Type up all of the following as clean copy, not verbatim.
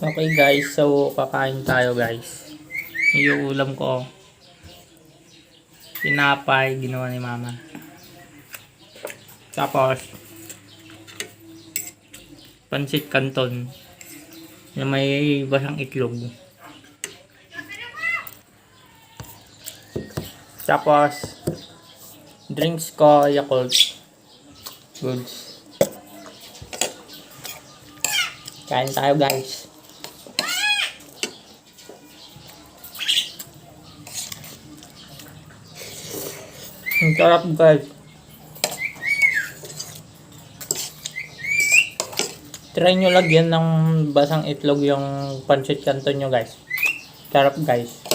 Okay guys, so kakain tayo guys. Yung ulam ko, tinapay, ginawa ni mama. Tapos, pansit canton na may basang itlog. Tapos, drinks ko, Yakult. Goods. Kain tayo guys. Ang sarap guys. Try nyo lagyan ng basang itlog yung pancit canton nyo guys. Sarap guys.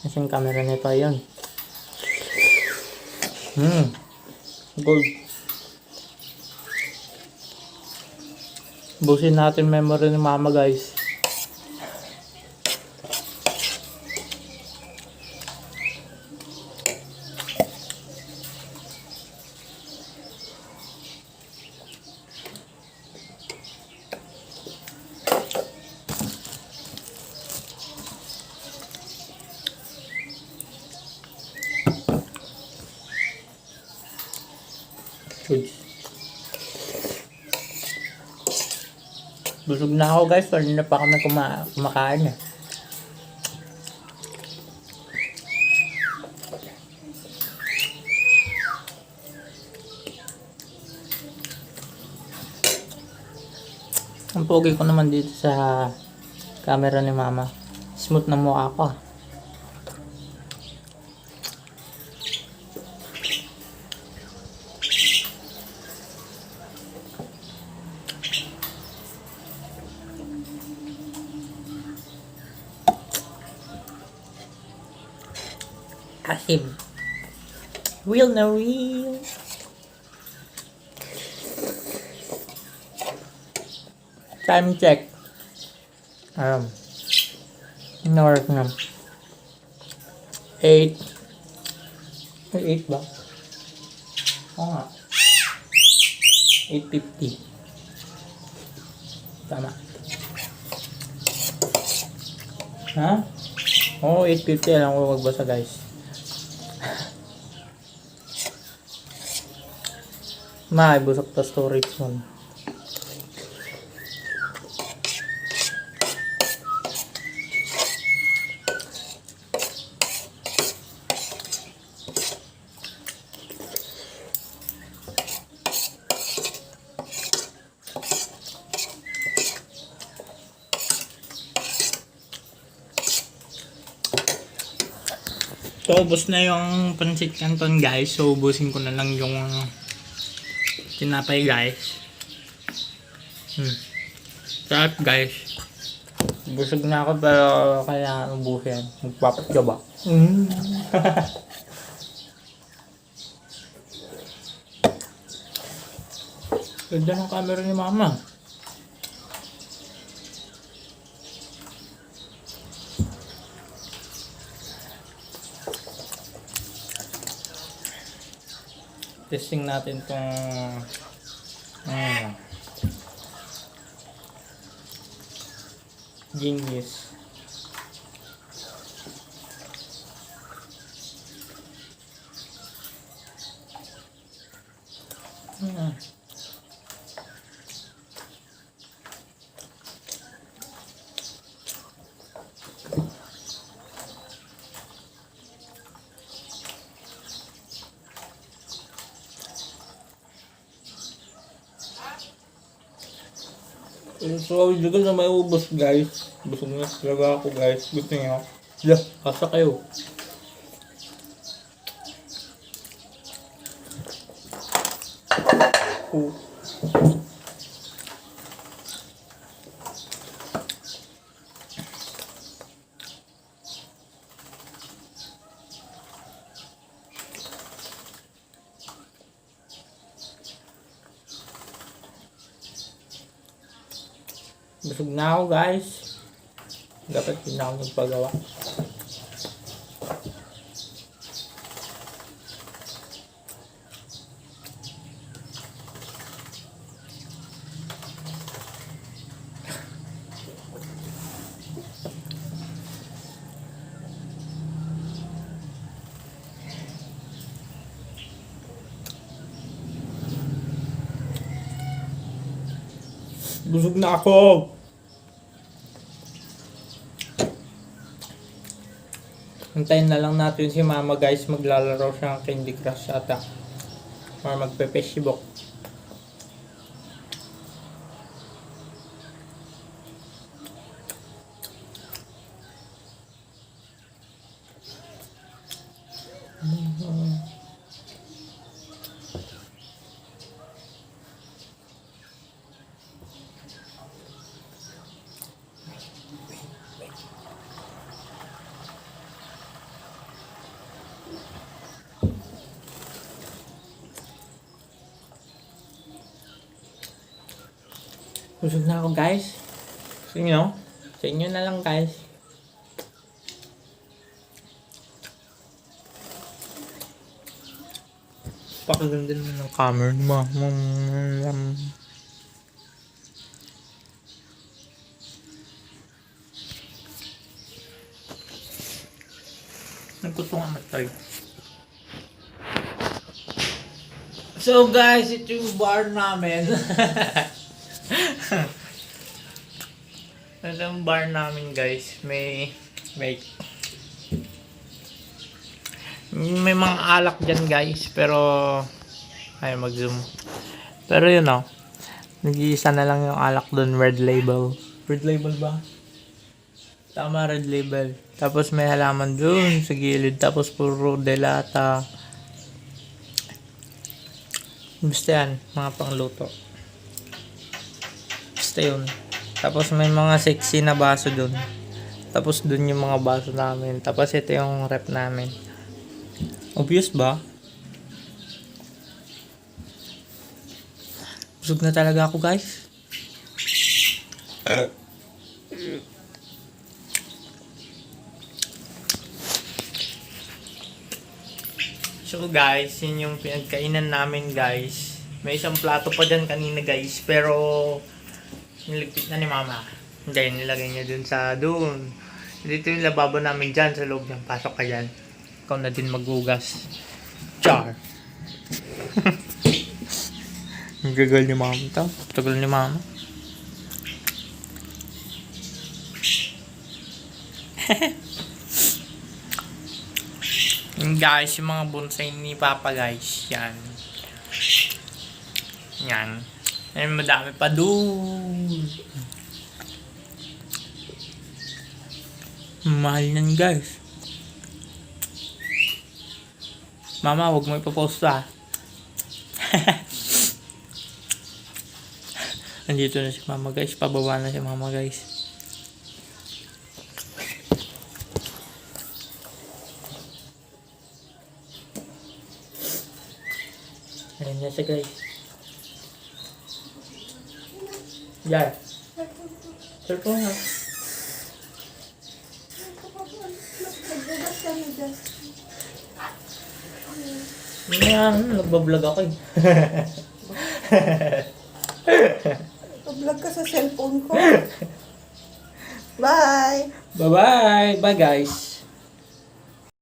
Nasaan camera nito yun? Gold. Busin natin memory ni mama guys. Good. Busog na ako guys, kanina pa kami kumakain eh. Ang pogi ko naman dito sa camera ni mama. Smooth na mukha ko. Asim. Real na real. Time check. North na. 8. 8 ba? Oo nga. 8:50. Tama. Ha? Oo, 8:50. Alam ko magbasa guys. Busok pa storage mo. So, ubos na yung pancit canton guys. So, ubusin ko na lang yung tinapay guys. Sarap guys. Busog na ako pero kaya ubusin. Magpapatyo ba? Ganda ng camera ni mama. Testing natin tong Genius. So, hindi na may ubos guys. Busog na talaga ako guys. Gusto niyo? Asa kayo? Busog na ako guys. Dapat din ako nagpagawa. Busog na ako. Hintayin na lang natin si mama guys. Maglalaro siya ng Candy Crush ata. Or magpe-Facebook. Busog na ako guys. Sa inyo? Sa inyo na lang guys. Pakaganda naman ng camera ni mama. Nagkuto nga matay. So guys, ito yung bar namin. Ito yung bar namin guys. May mga alak dyan guys. Pero ay mag-zoom. Pero yun o. Nag-iisa na lang yung alak dun. Red label. Red label ba? Tama, red label. Tapos may halaman dun sa gilid. Tapos puro delata. Basta yan. Mga pangluto. Basta yun. Tapos may mga sexy na baso dun. Tapos dun yung mga baso namin. Tapos ito yung rep namin. Obvious ba? Busog na talaga ako guys. So guys, yun yung pinagkainan namin guys. May isang plato pa dyan kanina guys. Pero niligpit na ni mama. Hindi, nilagay niya dun sa dun. Dito yung lababo namin dyan sa loob niyan. Pasok ka dyan. Ikaw na din maghugas. Char. Ang gagal ni mama ito. Tagal ni mama. Yung guys, yung mga bonsai ni Papa guys. Yan. Yan. Ay, madami pa doon. Mahal yan guys. Mama, huwag mo ipapost ah. Andito na si mama guys. Pababa na si mama guys. Ayan na siya guys. Yan. Cellphone ha. Yan, nagbablog ako eh. Vlog ka sa cellphone ko. Bye! Bye-bye! Bye guys!